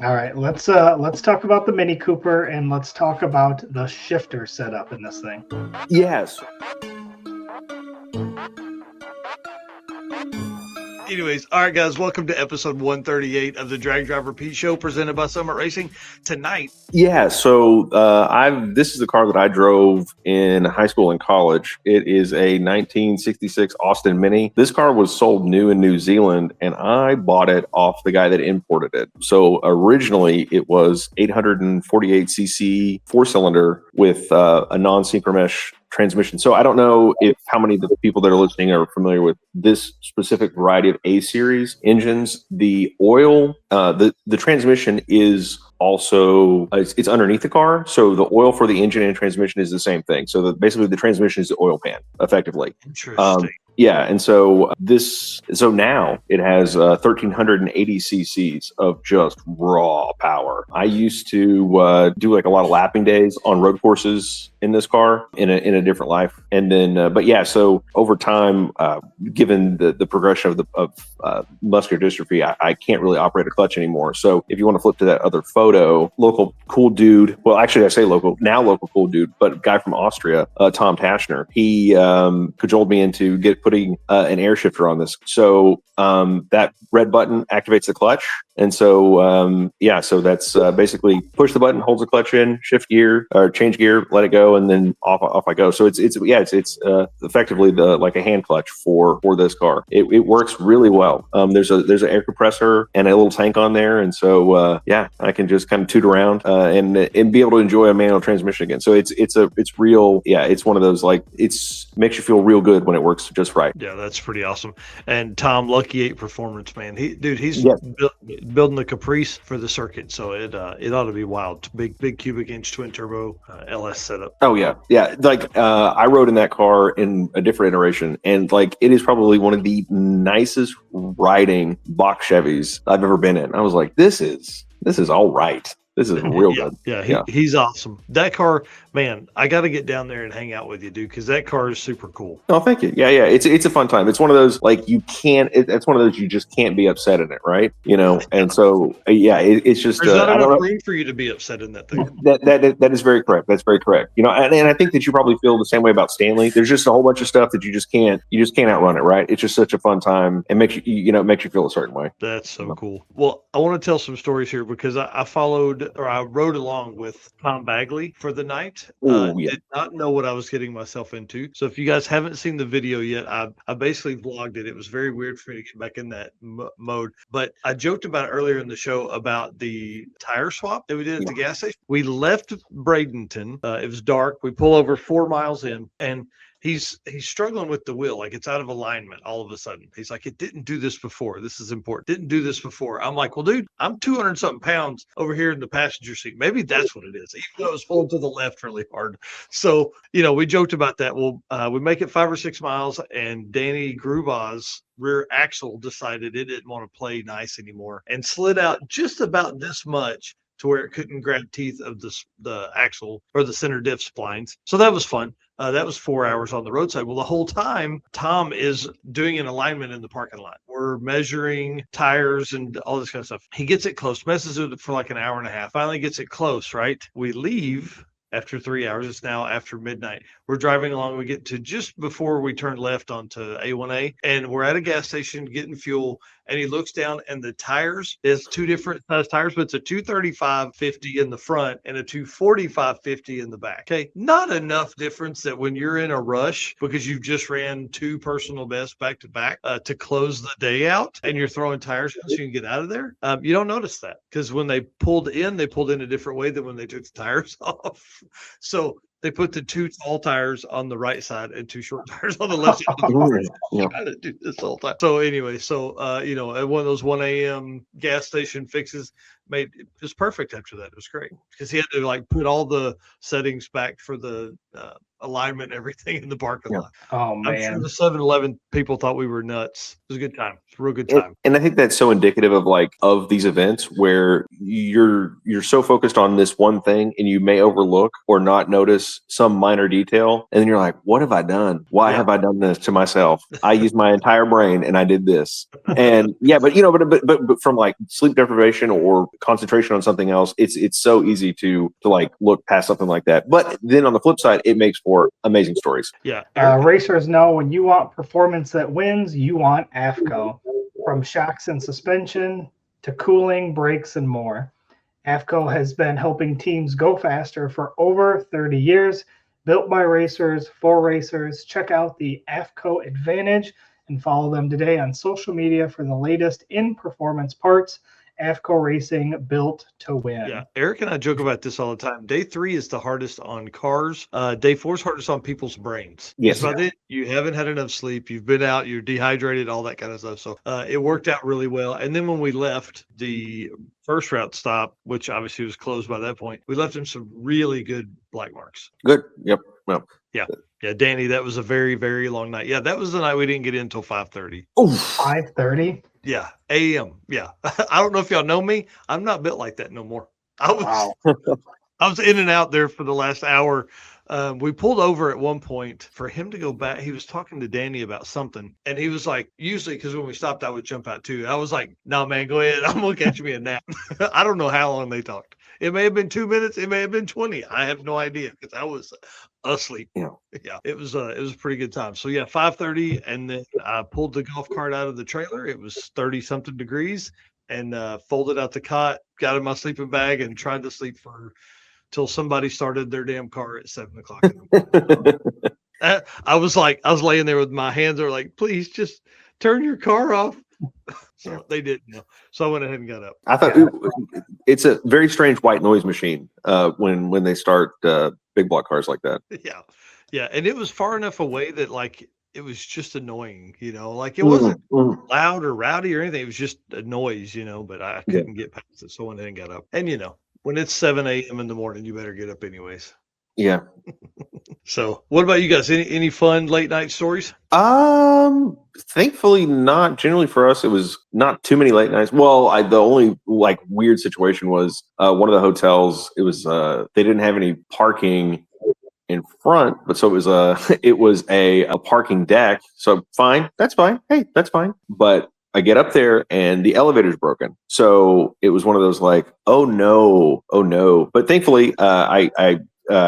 All right, let's talk about the Mini Cooper and let's talk about the shifter setup in this thing. Yes. Anyways, all right, guys, welcome to episode 138 of the Drag Drive Repeat Show presented by Summit Racing. Tonight, So this is the car that I drove in high school and college. It is a 1966 Austin Mini. This car was sold new in New Zealand, and I bought it off the guy that imported it. So originally, it was 848cc four-cylinder with a non-synchro mesh transmission. So I don't know if how many of the people that are listening are familiar with this specific variety of A series engines. The oil, the transmission is also it's underneath the car, so the oil for the engine and transmission is the same thing. So basically the transmission is the oil pan, effectively. interesting. Yeah, and so now it has 1,380 cc's of just raw power. I used to do like a lot of lapping days on road courses in this car in a different life, and then so over time, given the progression of muscular dystrophy, I can't really operate a clutch anymore. So if you want to flip to that other photo, local cool dude. Well, actually, I say local cool dude, but guy from Austria, Tom Taschner. He cajoled me into putting an air shifter on this. So that red button activates the clutch. And so, so that's basically push the button, holds the clutch in, shift gear or change gear, let it go, and then off I go. So it's effectively like a hand clutch for this car. It works really well. There's an air compressor and a little tank on there, and so I can just kind of toot around and be able to enjoy a manual transmission again. So it's real. Yeah, it's one of those like makes you feel real good when it works just right. Yeah, that's pretty awesome. And Tom, Lucky 8 Performance, man, he's Yes. building the Caprice for the circuit, so it ought to be wild. Big cubic inch twin turbo LS setup. Oh yeah. Like I rode in that car in a different iteration, and like it is probably one of the nicest riding box Chevys I've ever been in. I was like, this is all right. This is real good. Yeah, he's awesome. That car, man, I got to get down there and hang out with you, dude, because that car is super cool. Oh, thank you. Yeah. It's a fun time. It's one of those like it's one of those you just can't be upset in it, right? You know. And so it's just there's not enough room for you to be upset in that thing. That is very correct. That's very correct. You know, and I think that you probably feel the same way about Stanley. There's just a whole bunch of stuff that you just can't outrun it, right? It's just such a fun time and makes you feel a certain way. That's so cool. Well, I want to tell some stories here because I rode along with Tom Bagley for the night. Did not know what I was getting myself into. So if you guys haven't seen the video yet, I basically vlogged it. It was very weird for me to get back in that mode. But I joked about it earlier in the show about the tire swap that we did at the gas station. We left Bradenton. It was dark. We pull over 4 miles in, and he's struggling with the wheel, like it's out of alignment all of a sudden. He's like, it didn't do this before. This is important. Didn't do this before. I'm like, well, dude, I'm 200 something pounds over here in the passenger seat. Maybe that's what it is. Even though it was pulled to the left really hard. So, we joked about that. Well, we make it 5 or 6 miles, and Danny Grubau's rear axle decided it didn't want to play nice anymore and slid out just about this much to where it couldn't grab teeth of the axle or the center diff splines. So that was fun. That was 4 hours on the roadside. Well, the whole time, Tom is doing an alignment in the parking lot. We're measuring tires and all this kind of stuff. He gets it close, messes with it for like an hour and a half, finally gets it close, right? We leave after 3 hours. It's now after midnight. We're driving along. We get to just before we turn left onto A1A, and we're at a gas station getting fuel. And he looks down, and the tires is 2 different size tires, but it's a 235/50 in the front and a 245/50 in the back. Okay, not enough difference that when you're in a rush because you've just ran 2 personal bests back to back to close the day out, and you're throwing tires so you can get out of there. You don't notice that because when they pulled in a different way than when they took the tires off. So they put the 2 tall tires on the right side and 2 short tires on the left side. Trying to do this all the time. So anyway, at one of those 1 a.m. gas station fixes, it was perfect after that. It was great because he had to like put all the settings back for the alignment and everything in the parking lot. Oh man, I'm sure the 7-Eleven people thought we were nuts. It was a good time. It's a real good time. And I think that's so indicative of these events where you're so focused on this one thing and you may overlook or not notice some minor detail, and then you're like, what have I done? Why have I done this to myself? I used my entire brain and I did this. And but from like sleep deprivation or concentration on something else, it's so easy to like look past something like that. But then on the flip side, it makes for amazing stories. Yeah. Racers know when you want performance that wins, you want AFCO. From shocks and suspension to cooling, brakes, and more. AFCO has been helping teams go faster for over 30 years. Built by racers for racers. Check out the AFCO Advantage and follow them today on social media for the latest in performance parts. AFCO Racing, built to win. Yeah, Eric and I joke about this all the time. Day 3 is the hardest on cars. Day 4 is hardest on people's brains. Yes. By then, you haven't had enough sleep. You've been out. You're dehydrated. All that kind of stuff. So it worked out really well. And then when we left the first route stop, which obviously was closed by that point, we left him some really good black marks. Good. Yep. Well. Yeah. Yeah, Danny, that was a very, very long night. Yeah, that was the night we didn't get in until 5:30. Oh, 5:30? Yeah, a.m. Yeah. I don't know if y'all know me. I'm not built like that no more. I was in and out there for the last hour. We pulled over at one point for him to go back. He was talking to Danny about something, and he was like, usually, because when we stopped, I would jump out too. I was like, no, man, go ahead. I'm going to catch me a nap. I don't know how long they talked. It may have been 2 minutes. It may have been 20. I have no idea because I was asleep. Yeah, it was a pretty good time. So yeah, 5:30, and then I pulled the golf cart out of the trailer. It was 30 something degrees, and folded out the cot, got in my sleeping bag, and tried to sleep till somebody started their damn car at 7:00 in the morning. I was laying there with my hands are like, please just turn your car off. So they didn't know. So I went ahead and got up. I thought it's a very strange white noise machine when they start big block cars like that. Yeah. Yeah. And it was far enough away that like it was just annoying, like it wasn't loud or rowdy or anything. It was just a noise, but I couldn't get past it. So I went ahead and got up. And when it's 7 a.m. in the morning, you better get up anyways. Yeah. So what about you guys? Any fun late night stories? Thankfully not. Generally for us, it was not too many late nights. Well, the only like weird situation was one of the hotels. It was they didn't have any parking in front, but so it was a parking deck. So fine, that's fine. Hey, that's fine. But I get up there and the elevator's broken. So it was one of those like, oh no. But thankfully, I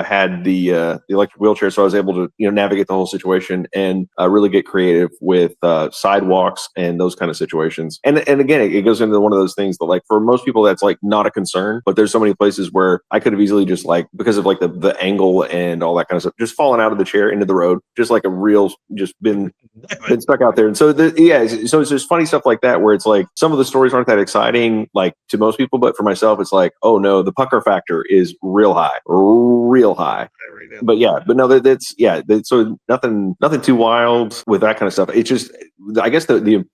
had the electric wheelchair, so I was able to navigate the whole situation and really get creative with sidewalks and those kind of situations. And again, it goes into one of those things that like for most people that's like not a concern, but there's so many places where I could have easily just like because of like the angle and all that kind of stuff, just fallen out of the chair into the road, just like just been stuck out there. And so so it's just funny stuff like that where it's like some of the stories aren't that exciting like to most people, but for myself it's like, oh no, the pucker factor is real high. But so nothing too wild with that kind of stuff. It's just I guess the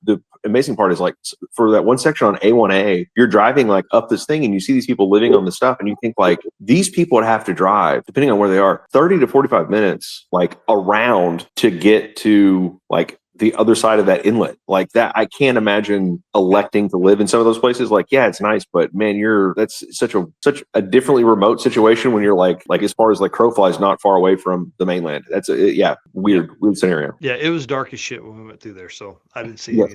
amazing part is like for that one section on A1A, you're driving like up this thing and you see these people living on the stuff and you think like these people would have to drive, depending on where they are, 30 to 45 minutes like around to get to like the other side of that inlet like that. I can't imagine electing to live in some of those places. Like, yeah, it's nice, but man, that's such a differently remote situation when you're like as far as like crow flies, not far away from the mainland. That's weird scenario. Yeah. It was dark as shit when we went through there. So I didn't see it.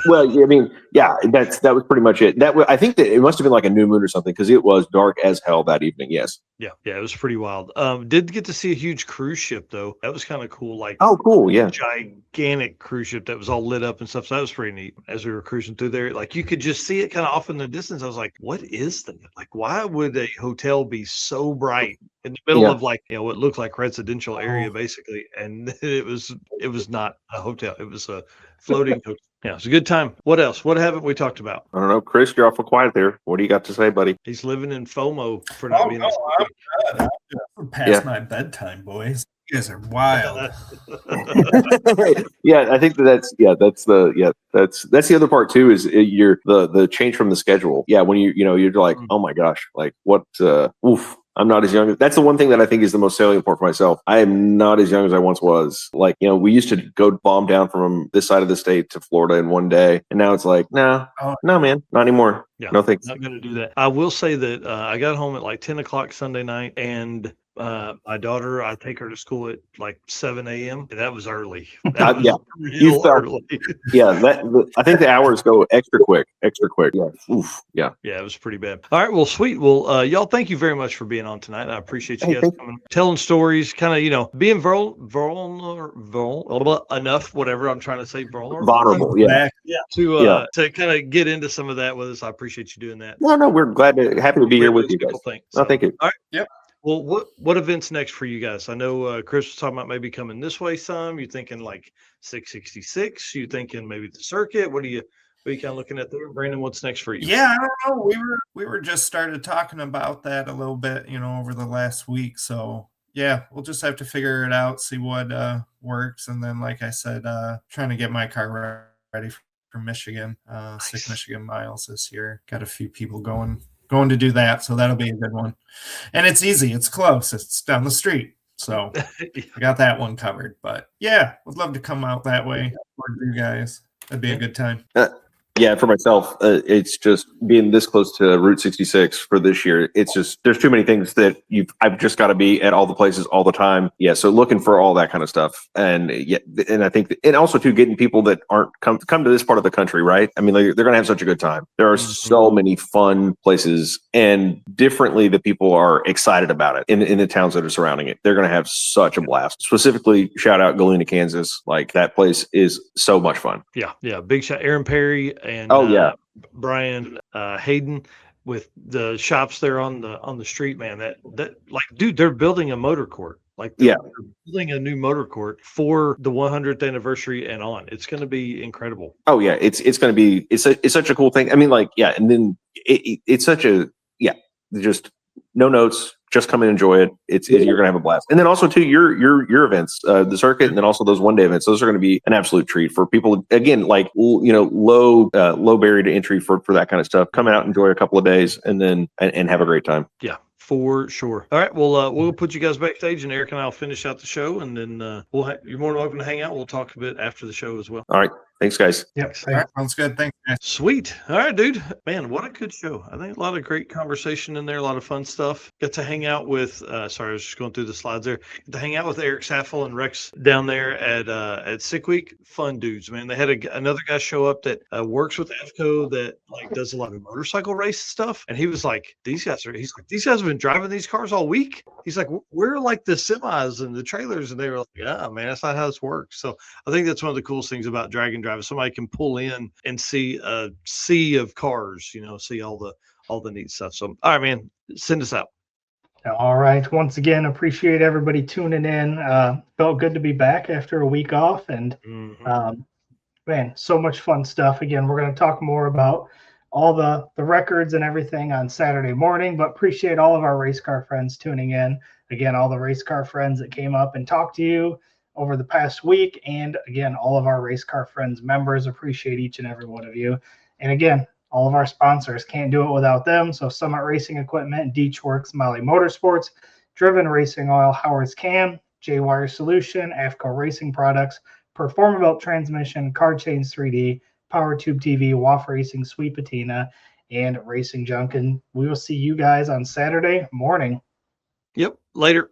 Well, I mean, yeah, that was pretty much it. I think that it must've been like a new moon or something. Cause it was dark as hell that evening. Yes. Yeah. Yeah. It was pretty wild. Did get to see a huge cruise ship though. That was kind of cool. Like, oh, cool. Yeah. Gigantic cruise ship that was all lit up and stuff. So that was pretty neat as we were cruising through there. Like you could just see it kind of off in the distance. I was like, what is that? Like, why would a hotel be so bright in the middle of like, what looked like residential area basically? And it was not a hotel. It was a floating hotel. Yeah, it was a good time. What else? What haven't we talked about? I don't know. Chris, you're awful quiet there. What do you got to say, buddy? He's living in FOMO for not being. I'm past my bedtime, boys. You guys are wild. Yeah, I think that's the other part too. Is you're the change from the schedule. Yeah, when you're like, oh my gosh, like what? Oof. I'm not as young. That's the one thing that I think is the most salient part for myself. I am not as young as I once was. Like, we used to go bomb down from this side of the state to Florida in one day. And now it's like, no, man, not anymore. Yeah, no thanks. Not going to do that. I will say that I got home at like 10 o'clock Sunday night and My daughter, I take her to school at like 7 a.m. And that was early. Yeah, Real early. I think the hours go extra quick. Yeah. Oof. Yeah. Yeah, it was pretty bad. All right. Well, sweet. Well, y'all, thank you very much for being on tonight. I appreciate you guys coming, telling stories, kind of, being vulnerable enough, whatever I'm trying to say, Vulnerable. Yeah. To kind of get into some of that with us. I appreciate you doing that. No, we're happy to be here with you guys. So, thank you. All right. Yep. Well, what events next for you guys? I know Chris was talking about maybe coming this way some. You thinking like 666? You thinking maybe the circuit? What are you kind of looking at there? Brandon, what's next for you? Yeah, I don't know. We were just started talking about that a little bit, over the last week. So yeah, we'll just have to figure it out, see what works, and then, like I said, trying to get my car ready for Michigan. 6 Michigan miles this year. Got a few people going to do that, so that'll be a good one. And it's easy. It's close. It's down the street. So I got that one covered. But yeah, would love to come out that way for you guys. That'd be a good time. Yeah, for myself, it's just being this close to Route 66 for this year. It's just there's too many things that I've just got to be at all the places all the time. Yeah, so looking for all that kind of stuff, and I think, and also too getting people that aren't come to this part of the country, right? I mean, they're going to have such a good time. There are so many fun places, and differently, the people are excited about it in the towns that are surrounding it. They're going to have such a blast. Specifically, shout out Galena, Kansas. Like that place is so much fun. Yeah, big shout, Aaron Perry. And Brian Hayden with the shops there on the street, man. That like, dude, they're building a motor court. Like, they're building a new motor court for the 100th anniversary and on. It's going to be incredible. Oh yeah, it's going to be it's such a cool thing. I mean, like, yeah, and then it's such a just no notes. Just come and enjoy it. You're gonna have a blast. And then also too your events, the circuit, and then also those one day events. Those are going to be an absolute treat for people. Again, like low barrier to entry for that kind of stuff. Come out, enjoy a couple of days, and then and have a great time. Yeah, for sure. All right, well we'll put you guys backstage, and Eric and I'll finish out the show, and then you're more than welcome to hang out. We'll talk a bit after the show as well. All right. Thanks, guys. Yep. All right, sounds good. Thanks, guys. Sweet. All right, dude. Man, what a good show. I think a lot of great conversation in there, a lot of fun stuff. Got to hang out with, sorry, I was just going through the slides there. Got to hang out with Eric Saffel and Rex down there at Sick Week. Fun dudes, man. They had another guy show up that works with AFCO that like does a lot of motorcycle race stuff. And he was like, these guys have been driving these cars all week. He's like, we're like the semis and the trailers. And they were like, yeah, man, that's not how this works. So I think that's one of the coolest things about drag and drive. Somebody can pull in and see a sea of cars, see all the neat stuff. So, all right, man, send us out. All right. Once again, appreciate everybody tuning in. Felt good to be back after a week off, and man, so much fun stuff. Again, we're going to talk more about all the records and everything on Saturday morning, but appreciate all of our race car friends tuning in. Again, all the race car friends that came up and talked to you over the past week, and again, all of our race car friends members, appreciate each and every one of you. And again, all of our sponsors, can't do it without them. So Summit Racing Equipment, Deech Works, Molly Motorsports, Driven Racing Oil, Howard's Cam, J-Wire Solution, AFCO Racing Products, Performabelt Transmission, Car Chains 3D, Power Tube TV, WAF Racing, Sweet Patina, and Racing Junk. And we will see you guys on Saturday morning. Yep. Later.